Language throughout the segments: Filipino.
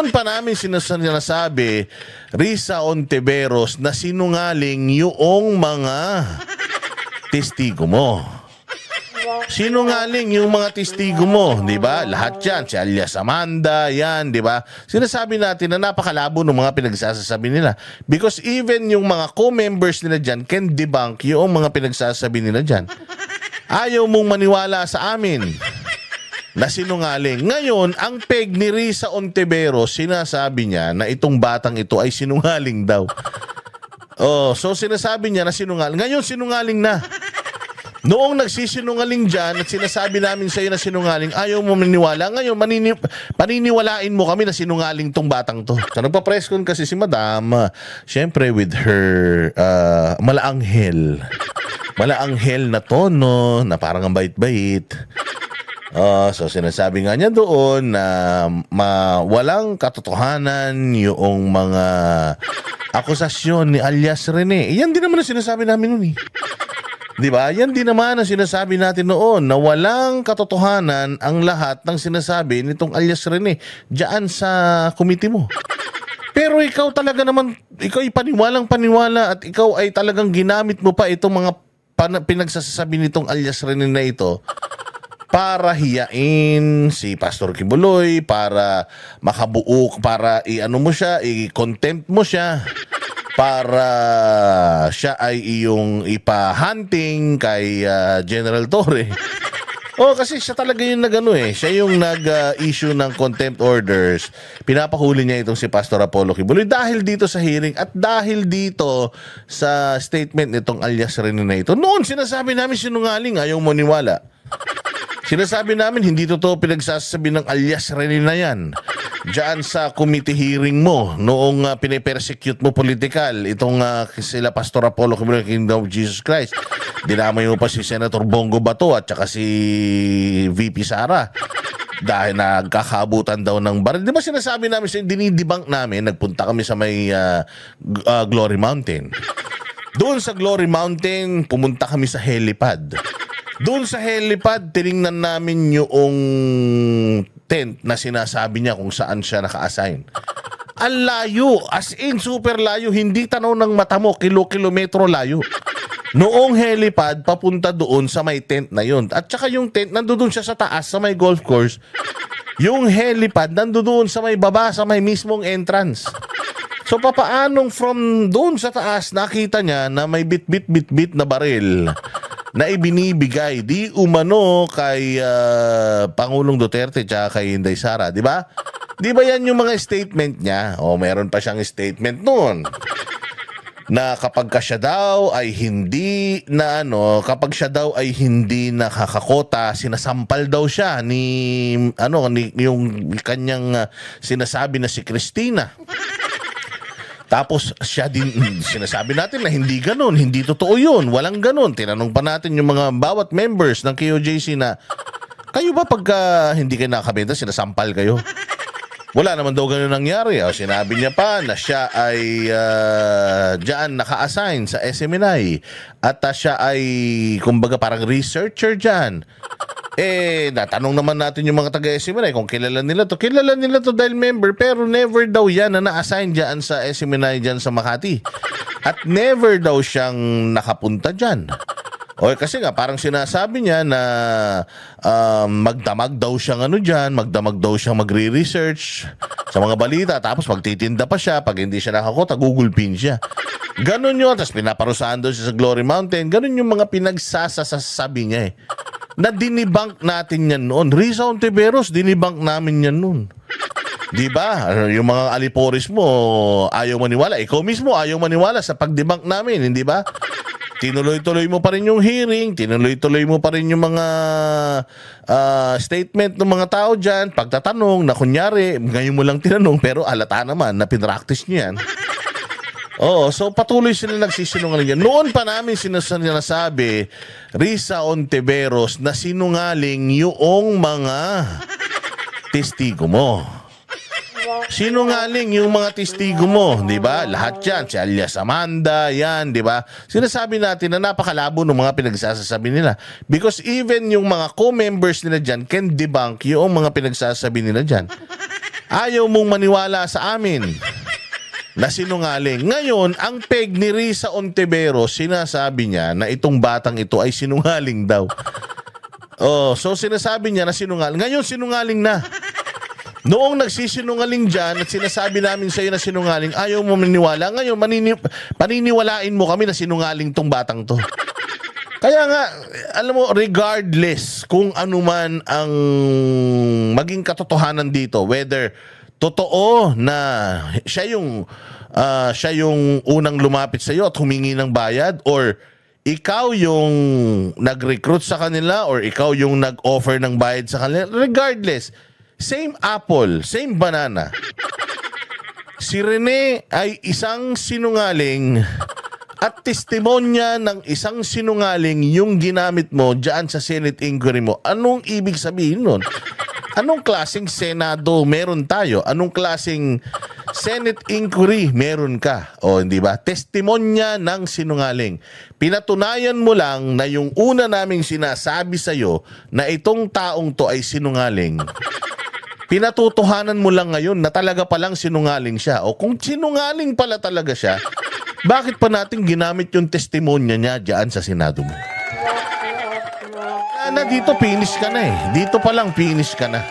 Noon pa namin sinasabi, Risa Ontiveros, na sinungaling yung mga testigo mo. Sinungaling yung mga testigo mo, di ba? Lahat yan, si alias Amanda, yan, di ba? Sinasabi natin na napakalabo ng mga pinagsasabi nila. Because even yung mga co-members nila dyan can debunk yung mga pinagsasabi nila dyan. Ayaw mong maniwala sa amin na sinungaling. Ngayon, ang peg ni Risa Ontiveros, sinasabi niya na itong batang ito ay sinungaling daw. Oh, so sinasabi niya na sinungaling. Ngayon, sinungaling na. Noong nagsisinungaling dyan at sinasabi namin sa iyo na sinungaling, ayaw mo maniwala. Ngayon, paniniwalain mo kami na sinungaling tong batang to. So, nagpa-press con kasi si Madam, syempre with her malaanghel. Malaanghel na tono, na parang ang bait-bait. So sinasabi nga niya doon na walang katotohanan yung mga akusasyon ni alias Rene. Yan din naman ang sinasabi namin noon eh. Di ba? Yan din naman ang sinasabi natin noon na walang katotohanan ang lahat ng sinasabi nitong alias Rene diyan sa committee mo. Pero ikaw talaga naman, ikaw ay paniwalang-paniwala at ikaw ay talagang ginamit mo pa itong mga pinagsasabi nitong alias Rene na ito para hiyain si Pastor Kibuloy, para makabuo, para i-ano mo siya, i-contempt mo siya, para siya ay iyong ipa-hunting kay General Torre. Kasi siya talaga yung nag-ano siya yung nag-issue ng contempt orders. Pinapahuli niya itong si Pastor Apollo Kibuloy dahil dito sa hearing at dahil dito sa statement nitong alias Rene na ito. Noon sinasabi namin sinungaling, ayaw mo niwala. Sinasabi namin, hindi totoo pinagsasabi ng alias Rene na yan. Diyan sa committee hearing mo, noong pinipersecute mo political, itong sila Pastor Apollo Kibuloy, Kingdom of Jesus Christ. Dinamay mo pa si Senator Bongo Bato at saka si VP Sara. Dahil nagkakabutan daw ng baril. Di ba sinasabi namin, dinidebunk namin, nagpunta kami sa may Glory Mountain. Doon sa Glory Mountain, pumunta kami sa helipad. Doon sa helipad, tiningnan namin yung tent na sinasabi niya kung saan siya naka-assign. Ang layo, as in super layo, hindi tanaw ng mata mo, kilometro layo. Noong helipad, papunta doon sa may tent na yun. At saka yung tent, nandoon siya sa taas, sa may golf course. Yung helipad, nandoon sa may baba, sa may mismong entrance. So papaanong from doon sa taas, nakita niya na may bit-bit na baril na ibinibigay di umano kay Pangulong Duterte tsaka kay Inday Sara, di ba? Di ba yan yung mga statement niya? Meron pa siyang statement noon na kapag siya daw ay hindi na kapag siya daw ay hindi nakakakota, sinasampal daw siya ni yung kanyang sinasabi na si Cristina. Tapos siya din, sinasabi natin na hindi ganun, hindi totoo yun, walang ganun. Tinanong pa natin yung mga bawat members ng KOJC na, kayo ba pagka hindi kayo nakakabenta, sinasampal kayo? Wala naman daw ganun nangyari. Sinabi niya pa na siya ay dyan naka-assign sa SMNI at siya ay kumbaga parang researcher dyan. Natanong naman natin yung mga taga-SMNI kung kilala nila to. Kilala nila to dahil member, pero never daw yan na na-assign dyan sa SMNI dyan sa Makati. At never daw siyang nakapunta dyan. Kasi nga parang sinasabi niya na magdamag daw siyang dyan, magdamag daw siyang magre-research sa mga balita, tapos magtitinda pa siya, pag hindi siya nakakota, Google pin siya. Ganon yun, tapos pinaparusahan daw siya sa Glory Mountain. Ganon yung mga pinagsasasabi niya na dinibunk natin yan noon. Risa Ontiveros, dinibunk namin yan noon. Di ba? Yung mga aliporis mo, ayaw maniwala. Ikaw mismo, ayaw maniwala sa pagdebunk namin, hindi ba? Tinuloy-tuloy mo pa rin yung hearing, tinuloy-tuloy mo pa rin yung mga statement ng mga tao dyan, pagtatanong na kunyari, ngayon mo lang tinanong, pero alata naman na pinractice niyo yan. So patuloy sila nagsisinungaling yan. Noon pa namin sinasabi, Risa Ontiveros, na sinungaling yung mga testigo mo. Sinungaling yung mga testigo mo, di ba? Lahat yan, si alias Amanda, yan, di ba? Sinasabi natin na napakalabo ng mga pinagsasabi nila. Because even yung mga co-members nila dyan can debunk yung mga pinagsasabi nila dyan. Ayaw mong maniwala sa amin na sinungaling. Ngayon, ang peg ni Risa Ontivero, sinasabi niya na itong batang ito ay sinungaling daw. Oh, so sinasabi niya na sinungaling. Ngayon, sinungaling na. Noong nagsisinungaling dyan at sinasabi namin sa iyo na sinungaling, ayaw mo maniwala. Ngayon, paniniwalain mo kami na sinungaling tong batang to. Kaya nga, alam mo, regardless kung ano man ang maging katotohanan dito, whether totoo na siya yung unang lumapit sa iyo at humingi ng bayad, or ikaw yung nag-recruit sa kanila, or ikaw yung nag-offer ng bayad sa kanila, regardless, same apple, same banana. Si Rene ay isang sinungaling at testimonya ng isang sinungaling yung ginamit mo dyan sa Senate inquiry mo. Anong ibig sabihin nun? Anong klaseng Senado meron tayo? Anong klaseng Senate inquiry meron ka? O hindi ba? Testimonya ng sinungaling. Pinatunayan mo lang na yung una naming sinasabi sa'yo na itong taong to ay sinungaling. Pinatutuhanan mo lang ngayon na talaga palang sinungaling siya. O kung sinungaling pala talaga siya, bakit pa natin ginamit yung testimonya niya dyan sa Senado mo? Na dito finish ka na eh. Dito pa lang finish ka na.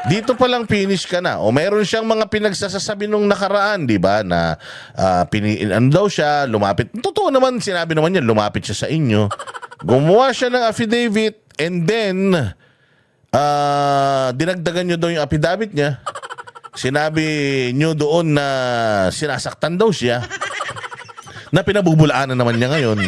Dito pa lang finish ka na. O meron siyang mga pinagsasasabi nung nakaraan, di ba? Na ano daw siya, lumapit. Totoo naman, sinabi naman niya, lumapit siya sa inyo. Gumawa siya ng affidavit and then dinagdagan nyo daw yung affidavit niya. Sinabi nyo doon na sinasaktan daw siya. Na pinabubulaanan naman niya ngayon.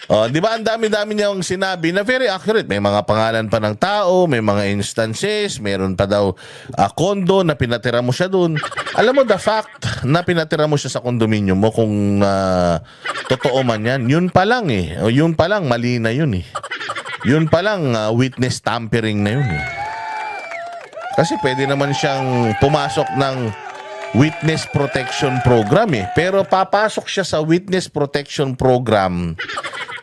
Di ba ang dami-dami niyang sinabi na very accurate. May mga pangalan pa ng tao, may mga instances, meron pa daw kondo na pinatira mo siya doon. Alam mo, the fact na pinatira mo siya sa kondominium mo, kung totoo man yan, yun pa lang eh. O, yun pa lang, mali na yun eh. Yun pa lang, witness tampering na yun eh. Kasi pwede naman siyang pumasok ng witness protection program eh. Pero papasok siya sa witness protection program,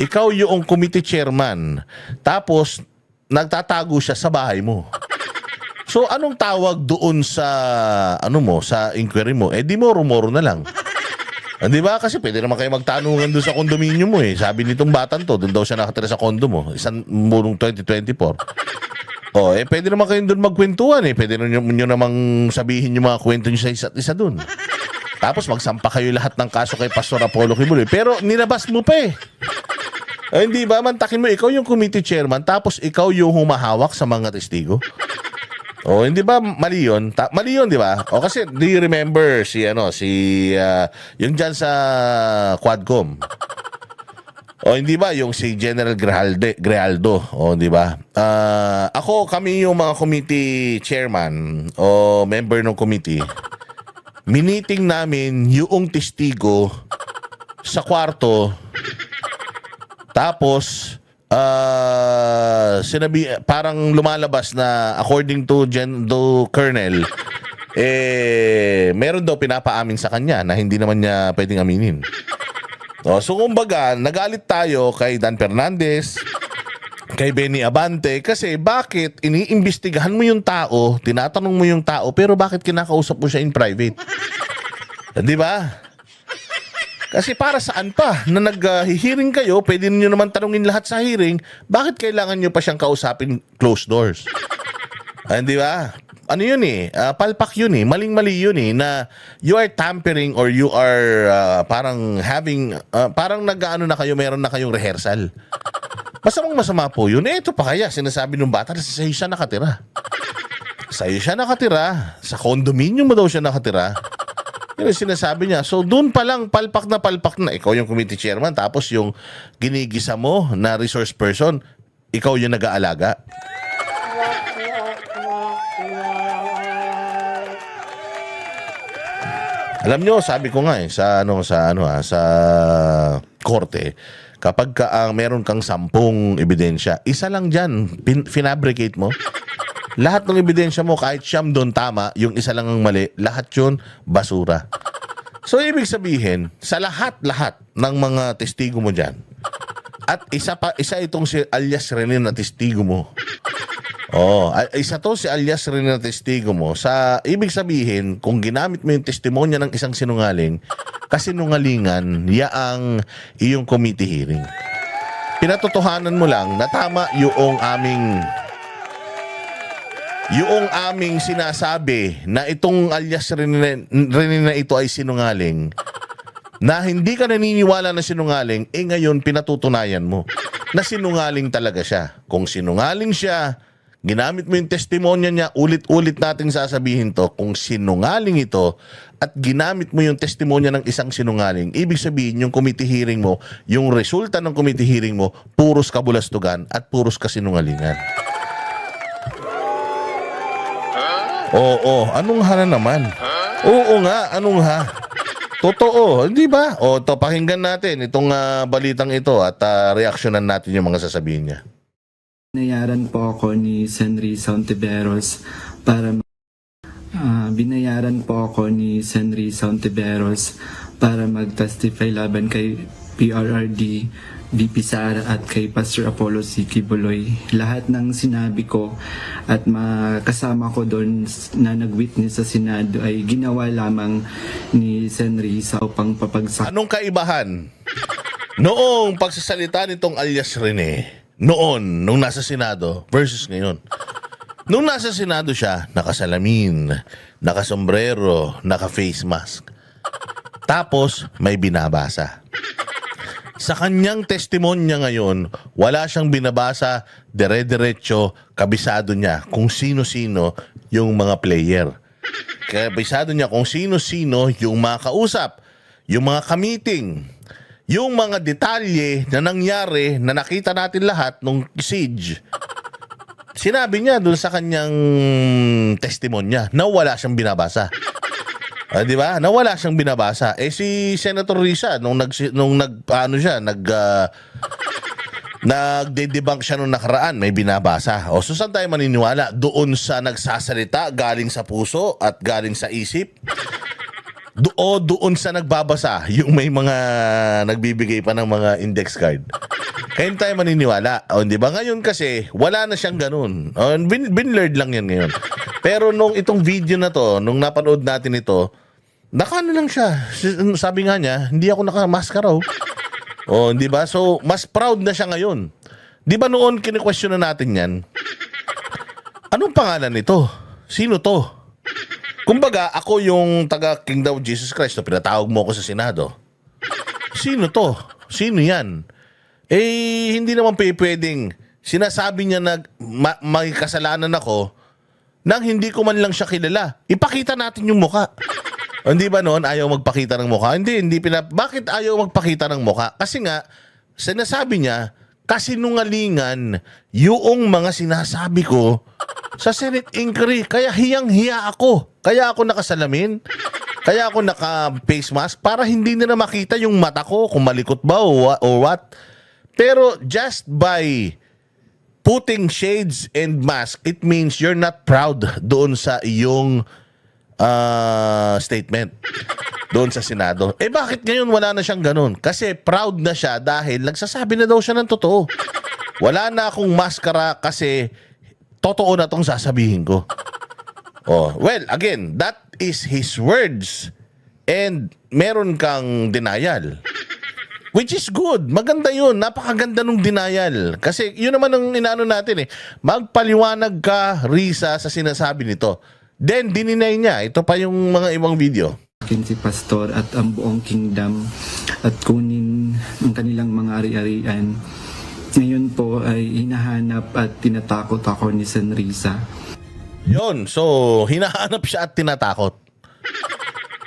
ikaw yung committee chairman, tapos nagtatago siya sa bahay mo. So anong tawag doon sa sa inquiry mo? Di moro-moro na lang. Di ba? Kasi pwede naman kayo magtanungan doon sa kondominium mo eh. Sabi nitong batan to, doon daw siya nakatira sa kondo mo, isang murong 2024. Pwede naman kayo doon magkwentuhan eh. Pwede nyo namang sabihin yung mga kwento nyo sa isa't isa doon. Tapos magsampa kayo lahat ng kaso kay Pastor Apollo Kibuloy. Pero nilabas mo pa eh. Hindi ba? Mantakin mo, ikaw yung committee chairman, tapos ikaw yung humahawak sa mga testigo. Hindi ba mali yun? Mali yun, di ba? Kasi do you remember yung dyan sa Quadcom? Hindi ba yung si General Grijaldo? Di ba? Kami yung mga committee chairman o member ng committee, miniting namin yung testigo sa kwarto, tapos sinabi, parang lumalabas na according to Colonel, meron daw pinapaamin sa kanya na hindi naman niya pwedeng aminin. So kumbaga, nagalit tayo kay Dan Fernandez, kay Benny Abante, kasi bakit iniimbestigahan mo yung tao, tinatanong mo yung tao, pero bakit kinakausap mo siya in private? Di ba? Kasi para saan pa na nag-hearing kayo, pwede niyo naman tanungin lahat sa hearing, bakit kailangan niyo pa siyang kausapin closed doors? Di ba? Ano yun eh, palpak yun eh, maling-mali yun eh, na you are tampering or you are parang having, parang nag-ano na kayo, meron na kayong rehearsal. Masamang-masama po yun. Ito pa kaya, sinasabi ng bata na sa iyo siya nakatira. Sa iyo siya nakatira, sa condominium mo daw siya nakatira. Yun ang sinasabi niya. So doon pa lang, palpak na, ikaw yung committee chairman, tapos yung ginigisa mo na resource person, ikaw yung nag-aalaga. Alam nyo, sabi ko nga sa korte, kapag meron kang 10 ebidensya, isa lang dyan, finabricate mo. Lahat ng ebidensya mo, kahit siyam doon tama, yung isa lang ang mali, lahat yun, basura. So, ibig sabihin, sa lahat-lahat ng mga testigo mo dyan, at isa itong si alias Rene na testigo mo, Isa to si alias rin na testigo mo. Sa ibig sabihin, kung ginamit mo yung testimonya ng isang sinungaling, kasinungalingan, yaang iyong committee hearing. Pinatotohanan mo lang na tama yung aming sinasabi na itong alias rin na ito ay sinungaling, na hindi ka naniniwala na sinungaling, ngayon pinatutunayan mo na sinungaling talaga siya. Kung sinungaling siya, ginamit mo yung testimonya niya, ulit-ulit nating sasabihin to, kung sinungaling ito at ginamit mo yung testimonya ng isang sinungaling, ibig sabihin yung committee hearing mo, yung resulta ng committee hearing mo, puros kabulastugan at puros kasinungalingan. Oo, anong ha na naman? Oo nga, anong ha? Totoo, hindi ba? To pakinggan natin itong balitang ito at reaksyonan natin yung mga sasabihin niya. Binayaran po ako ni Senri Sauntiveros para mag-testify laban kay PRRD, VP Sara at kay Pastor Apollo C. Kibuloy. Lahat ng sinabi ko at kasama ko doon na nag-witness sa Senado ay ginawa lamang ni Senri sa upang papagsak. Anong kaibahan noong pagsasalita nitong alias Rene? Noon, nung nasa Senado versus ngayon. Nung nasa Senado siya, nakasalamin, nakasombrero, naka-face mask. Tapos, may binabasa. Sa kanyang testimonya ngayon, wala siyang binabasa, dire-diretso, kabisado niya kung sino-sino yung mga player. Kabisado niya kung sino-sino yung mga kausap, yung mga ka-meeting, yung mga detalye na nangyari na nakita natin lahat nung siege. Sinabi niya dun sa kanyang testimonya na wala siyang binabasa. Di ba? Na wala siyang binabasa. Si Senator Risa nagde-debunk siya nung nakaraan, may binabasa. So saan tayo maniniwala? Doon sa nagsasalita galing sa puso at galing sa isip? Doon sa nagbabasa, yung may mga nagbibigay pa ng mga index card. Kaya tayo maniniwala. Di ba? Ngayon kasi, wala na siyang ganun. Binlurred lang yan ngayon. Pero nung itong video na to, nung napanood natin ito, nakano lang siya. Sabi nga niya, hindi ako nakamaskara. Di ba? So, mas proud na siya ngayon. Di ba noon kini-question na natin yan? Anong pangalan nito? Sino to? Kumbaga, ako yung taga Kingdom of Jesus Christ na pinatawag mo ako sa Senado. Sino to? Sino yan? Hindi naman pwedeng sinasabi niya na may kasalanan ako nang hindi ko man lang siya kilala. Ipakita natin yung muka. Hindi ba noon ayaw magpakita ng muka? Bakit ayaw magpakita ng muka? Kasi nga, sinasabi niya, kasinungalingan yung mga sinasabi ko sa Senate inquiry. Kaya hiyang-hiya ako. Kaya ako nakasalamin. Kaya ako naka-face mask para hindi nila makita yung mata ko kung malikot ba or what. Pero just by putting shades and mask, it means you're not proud doon sa iyong statement doon sa Senado. Bakit ngayon wala na siyang ganun? Kasi proud na siya dahil nagsasabi na daw siya ng totoo. Wala na akong maskara kasi totoo na tong sasabihin ko. Well, again, that is his words and meron kang denial. Which is good. Maganda yun. Napakaganda nung denial. Kasi yun naman ang inaano natin Magpaliwanag ka, Risa, sa sinasabi nito. Then, dininay niya. Ito pa yung mga ibang video. Si Pastor at ang buong kingdom at kunin ang kanilang mga ari-arian. Ngayon po ay hinahanap at tinatakot ako ni Senrisa. Yun. So, hinahanap siya at tinatakot.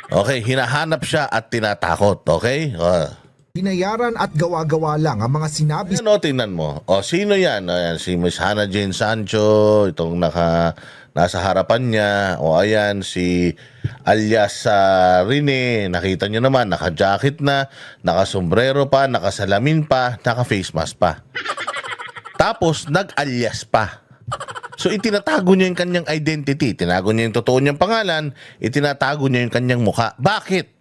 Okay, hinahanap siya at tinatakot. Okay? Binayaran at gawa-gawa lang ang mga sinabi. Tingnan mo. Sino yan? Ayan, si Miss Hannah Jane Sancho, itong nasa harapan niya. Ayan, si alias Rene. Nakita niyo naman, naka-jacket na, naka-sombrero pa, naka-salamin pa, naka-face mask pa. Tapos, nag-alias pa. So, itinatago niya yung kanyang identity. Tinago niya yung totoo niyang pangalan, itinatago niya yung kanyang mukha. Bakit?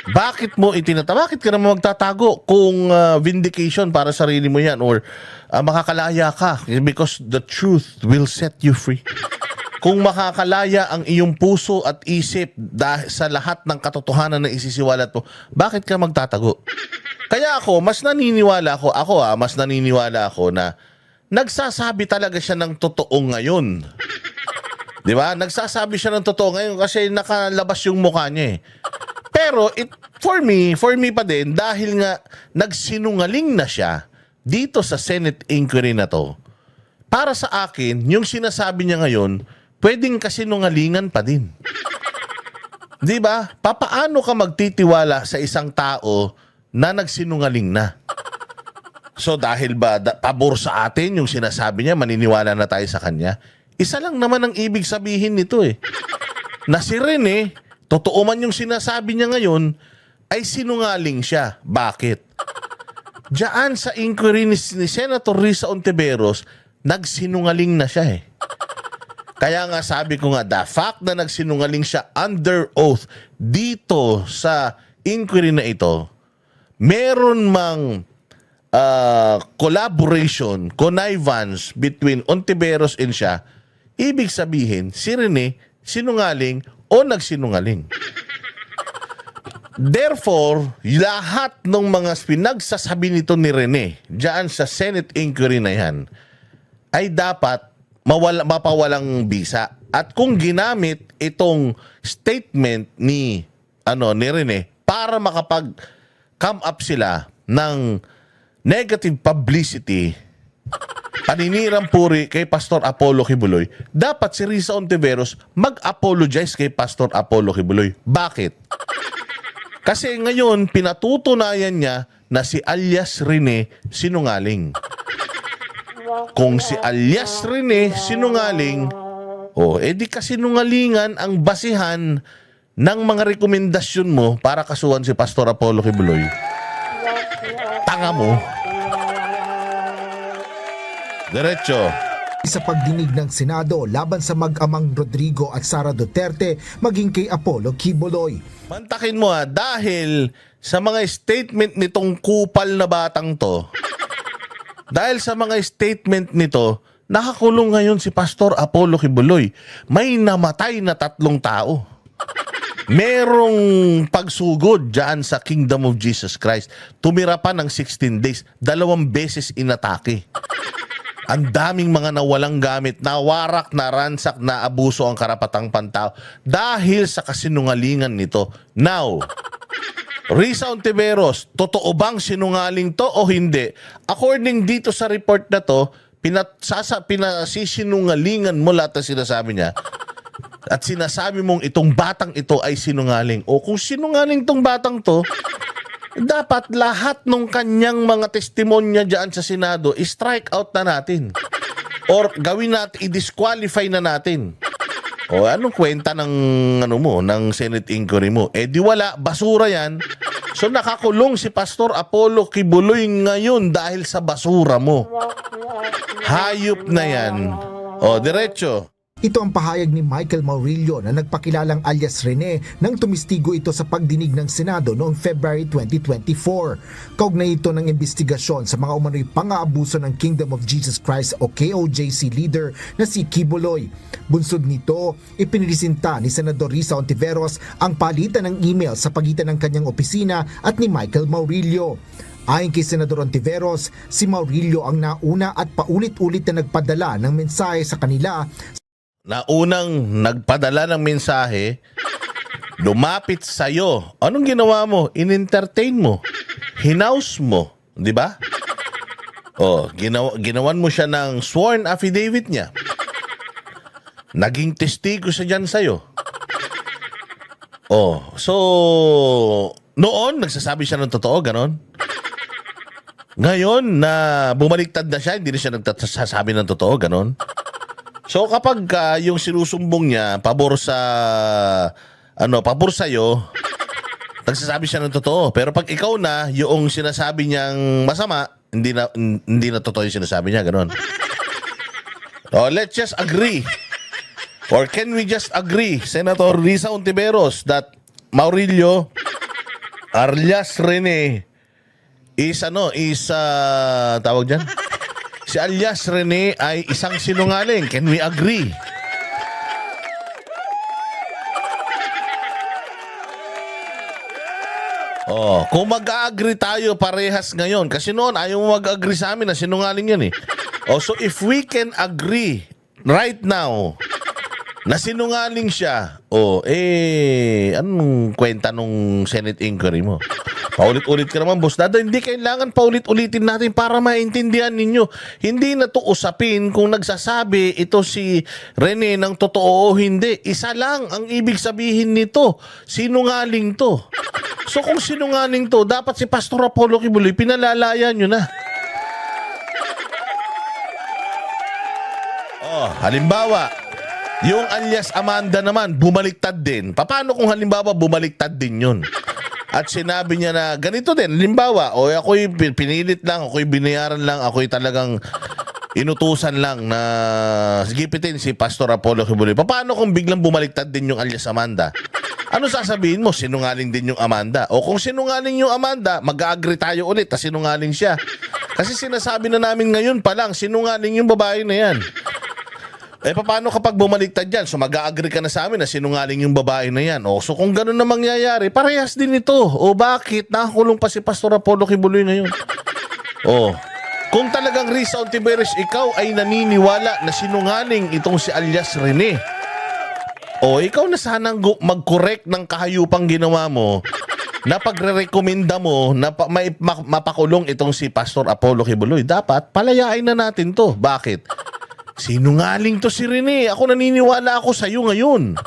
Bakit mo Bakit ka naman magtatago kung vindication para sa sarili mo yan or makakalaya ka? Because the truth will set you free. Kung makakalaya ang iyong puso at isip dahil sa lahat ng katotohanan na isisiwalat mo, bakit ka magtatago? Kaya mas naniniwala ako na nagsasabi talaga siya ng totoo ngayon. Di ba? Nagsasabi siya ng totoo ngayon kasi nakalabas yung mukha niya eh. Pero for me pa din, dahil nga nagsinungaling na siya dito sa Senate inquiry na to, para sa akin, yung sinasabi niya ngayon, pwedeng kasinungalingan pa din. Di ba? Papaano ka magtitiwala sa isang tao na nagsinungaling na? So dahil ba pabor sa atin yung sinasabi niya, maniniwala na tayo sa kanya? Isa lang naman ang ibig sabihin nito eh. Na si Rene, totoo man yung sinasabi niya ngayon, ay sinungaling siya. Bakit? Diyan sa inquiry ni Senator Risa Ontiveros, nagsinungaling na siya eh. Kaya nga sabi ko nga, the fact na nagsinungaling siya under oath dito sa inquiry na ito, meron mang collaboration, connivance between Ontiveros and siya, ibig sabihin, si Rene sinungaling o nagsinungaling. Therefore, lahat ng mga pinagsasabi nito ni Rene diyan sa Senate inquiry na yan ay dapat mapawalang bisa. At kung ginamit itong statement ni Rene para makapag-come up sila ng negative publicity, paninirang puri kay Pastor Apollo Kibuloy, dapat si Risa Ontiveros mag-apologize kay Pastor Apollo Kibuloy. Bakit? Kasi ngayon, pinatutunayan niya na si alias Rene sinungaling. Kung si alias Rene sinungaling, edi kasinungalingan ang basihan ng mga rekomendasyon mo para kasuhan si Pastor Apollo Kibuloy. Tanga mo. Diretso. Sa pagdinig ng Senado laban sa mag-amang Rodrigo at Sara Duterte maging kay Apollo Kibuloy. Mantakin mo dahil sa mga statement nitong kupal na batang to, dahil sa mga statement nito, nakakulong ngayon si Pastor Apollo Kibuloy. May namatay na 3 tao. Merong pagsugod dyan sa Kingdom of Jesus Christ. Tumira pa ng 16 days. 2 beses inatake. Ang daming mga nawalang gamit, nawarak, naransak, naabuso ang karapatang pantao dahil sa kasinungalingan nito. Now, Risa Ontiveros, totoo bang sinungaling to o hindi? According dito sa report na to, pinasisinungalingan mo lahat na sinasabi niya at sinasabi mong itong batang ito ay sinungaling. O kung sinungaling tong batang to, dapat lahat ng kanyang mga testimonya dyan sa Senado i-strike out na natin. Or gawin natin, i-disqualify na natin. O anong kwenta ng ng Senate inquiry mo? Di wala, basura yan. So nakakulong si Pastor Apollo Kibuloy ngayon dahil sa basura mo. Hayop na yan. Diretso. Ito ang pahayag ni Michael Maurilio na nagpakilalang alias Rene nang tumistigo ito sa pagdinig ng Senado noong February 2024. Kaugnay ito ng investigasyon sa mga umano'y pang-aabuso ng Kingdom of Jesus Christ o KOJC leader na si Kibuloy. Bunsod nito, ipinilisinta ni Senador Risa Ontiveros ang palitan ng email sa pagitan ng kanyang opisina at ni Michael Maurilio. Ayon kay Senador Ontiveros, si Maurilio ang nauna at paulit-ulit na nagpadala ng mensahe sa kanila na unang nagpadala ng mensahe, lumapit sa'yo. Anong ginawa mo? In-entertain mo. Hinaus mo. Di ba? Ginawan mo siya ng sworn affidavit niya. Naging testigo siya dyan sa'yo. So, noon, nagsasabi siya ng totoo, ganon. Ngayon, na bumaliktad na siya, hindi na siya nagsasabi ng totoo, ganon. So kapag yung sinusumbong niya pabor sa'yo, nagsasabi siya ng totoo. Pero pag ikaw na, yung sinasabi niyang masama, hindi na totoo yung sinasabi niya, gano'n. Let's just agree. Or can we just agree, Senator Risa Ontiveros, that Maurilio, Alias Rene tawag dyan? Si alias Rene ay isang sinungaling. Can we agree? Oh, kung mag-agree tayo parehas ngayon, kasi noon ayaw mo mag-agree sa amin na sinungaling yan eh. Oh, so if we can agree right now na sinungaling siya, anong kwenta nung Senate inquiry mo? Paulit-ulit ka naman, boss Dado. Hindi kailangan paulit-ulitin natin para maintindihan ninyo. Hindi na to usapin kung nagsasabi ito si Rene ng totoo o hindi. Isa lang ang ibig sabihin nito. Sinungaling to. So kung sinungaling to, dapat si Pastor Apollo Kibuloy, pinalalayan nyo na. Halimbawa, yung alias Amanda naman, bumaliktad din. Paano kung halimbawa bumaliktad din yun? At sinabi niya na ganito din, halimbawa, ako'y pinilit lang, ako'y binayaran lang, ako'y talagang inutusan lang na gipitin si Pastor Apollo Kibuloy. Paano kung biglang bumaliktad din yung alias Amanda? Ano sasabihin mo? Sinungaling din yung Amanda. O kung sinungaling yung Amanda, mag-agree tayo ulit na sinungaling siya. Kasi sinasabi na namin ngayon pa lang, sinungaling yung babae na yan. Paano kapag bumaliktad yan? So mag-agree ka na sa amin na sinungaling yung babae na yan. So kung gano'n na mangyayari, parehas din ito. Bakit? Nakakulong pa si Pastor Apollo Kibuloy ngayon. Kung talagang Risa Ontiveros, ikaw ay naniniwala na sinungaling itong si alias Rene, ikaw na sanang mag-correct ng kahayupang ginawa mo na pagre-recommenda mo na mapakulong itong si Pastor Apollo Kibuloy. Dapat palayain na natin to. Bakit? Sinungaling to si Rene. Ako naniniwala ako sa iyo ngayon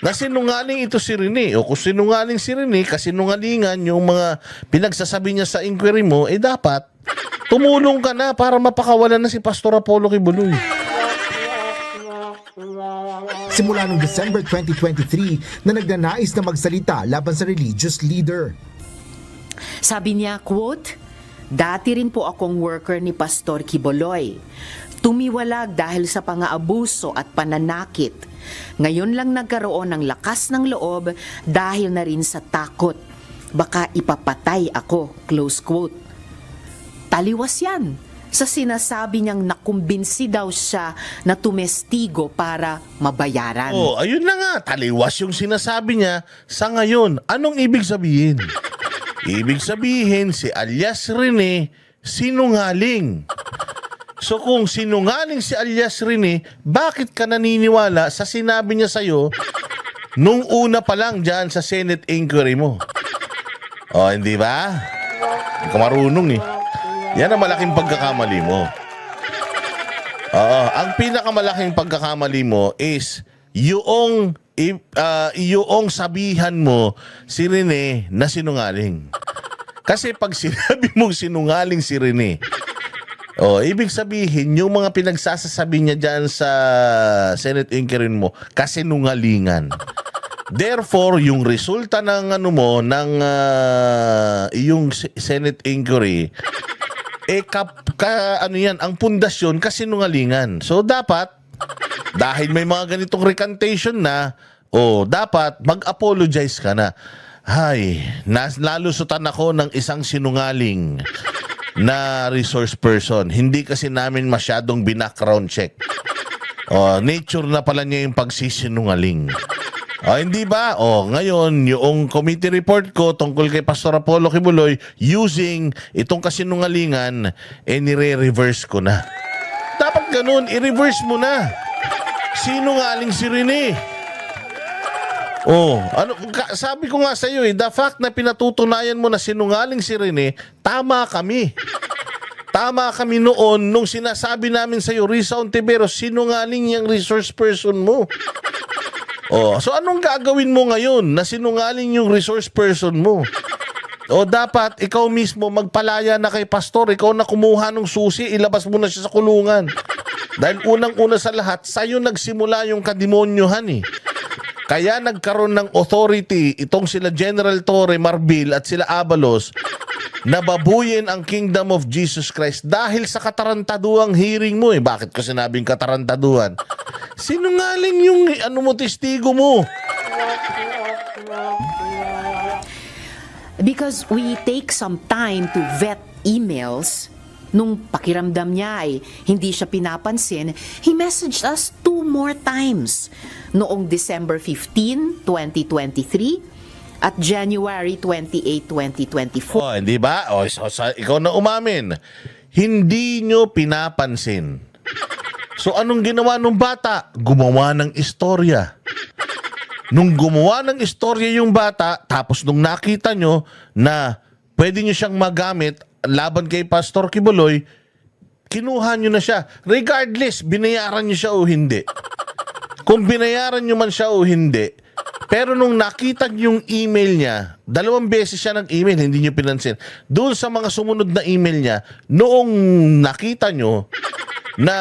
na sinungaling ito si Rene. O kung sinungaling si Rene, kasinungalingan yung mga pinagsasabi niya sa inquiry mo, dapat tumulong ka na para mapakawalan na si Pastor Apollo Kibuloy. Simula noong December 2023 na nagnanais na magsalita laban sa religious leader. Sabi niya, quote, "Dati rin po akong worker ni Pastor Kibuloy. Tumiwalag dahil sa pang-aabuso at pananakit. Ngayon lang nagkaroon ng lakas ng loob dahil na rin sa takot. Baka ipapatay ako." Close quote. Taliwas yan sa sinasabi niyang nakumbinsi daw siya na tumestigo para mabayaran. Ayun na nga. Taliwas yung sinasabi niya sa ngayon. Anong ibig sabihin? Ibig sabihin si alias Rene sinungaling. So kung sinungaling si alias Rene, bakit ka naniniwala sa sinabi niya sa'yo nung una pa lang dyan sa Senate inquiry mo? Hindi ba? Hindi ka marunong eh. Yan ang malaking pagkakamali mo. Ang pinakamalaking pagkakamali mo is yung sabihan mo si Rene na sinungaling. Kasi pag sinabi mong sinungaling si Rene, ibig sabihin, yung mga pinagsasasabi niya dyan sa Senate inquiry mo, kasinungalingan. Therefore, yung resulta ng yung Senate inquiry, ang pundasyon kasinungalingan. So dapat, dahil may mga ganitong recantation na, dapat mag-apologize ka na. Nalusutan ako ng isang sinungaling na resource person. Hindi kasi namin masyadong binackground check. Nature na pala niya yung pagsisinungaling. Hindi ba? Ngayon, yung committee report ko tungkol kay Pastor Apollo Kibuloy using itong kasinungalingan, nire-reverse ko na. Dapat ganun, i-reverse mo na. Sinungaling si Rene. Sabi ko nga sa iyo, the fact na pinatutunayan mo na sinungaling si Rene, tama kami. Tama kami noon nung sinasabi namin sa iyo, Risa Ontiveros, sinungaling yung resource person mo. So anong gagawin mo ngayon na sinungaling yung resource person mo? Dapat ikaw mismo magpalaya na kay pastor, ikaw na kumuha ng susi, ilabas mo na siya sa kulungan. Dahil unang-una sa lahat, sa'yo nagsimula yung kademonyohan eh. Kaya nagkaroon ng authority itong sila General Torre, Marbil at sila Abalos na babuyin ang Kingdom of Jesus Christ dahil sa katarantaduang hearing mo eh. Bakit ko sinabing katarantaduhan? Sinungaling yung testigo mo. Because we take some time to vet emails. Nung pakiramdam niya ay hindi siya pinapansin, he messaged us 2 more times. Noong December 15, 2023 at January 28, 2024. Oh, hindi ba? O, ikaw na umamin. Hindi nyo pinapansin. So, anong ginawa ng bata? Gumawa ng istorya. Nung gumawa ng istorya yung bata, tapos nung nakita nyo na pwede nyo siyang magamit laban kay Pastor Kibuloy, kinuha nyo na siya. Regardless, binayaran nyo siya o hindi. Kung binayaran nyo man siya o hindi, pero nung nakita nyo yung email niya, 2 beses siya ng email, hindi nyo pinansin. Doon sa mga sumunod na email niya, noong nakita nyo na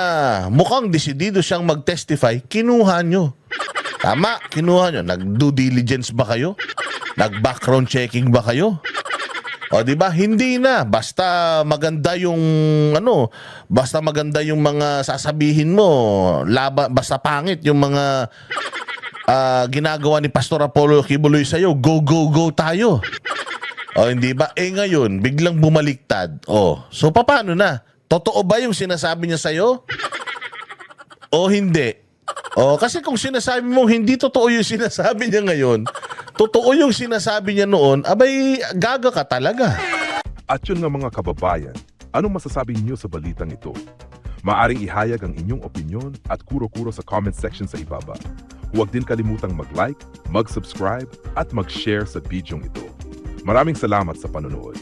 mukhang desidido siyang mag-testify, kinuha nyo. Tama, kinuha nyo. Nag-due diligence ba kayo? Nag-background checking ba kayo? O di ba? Hindi na. Basta maganda yung basta maganda yung mga sasabihin mo, basta pangit yung mga ginagawa ni Pastor Apollo Kibuloy sa'yo, go, go, go tayo. O hindi ba? Ngayon, biglang bumaliktad. So paano na? Totoo ba yung sinasabi niya sa'yo? O hindi? Kasi kung sinasabi mo hindi totoo yung sinasabi niya ngayon, totoo yung sinasabi niya noon, abay, gaga ka talaga. At yun nga mga kababayan, anong masasabi niyo sa balitang ito? Maaring ihayag ang inyong opinyon at kuro-kuro sa comment section sa ibaba. Huwag din kalimutang mag-like, mag-subscribe at mag-share sa bidyong ito. Maraming salamat sa panonood.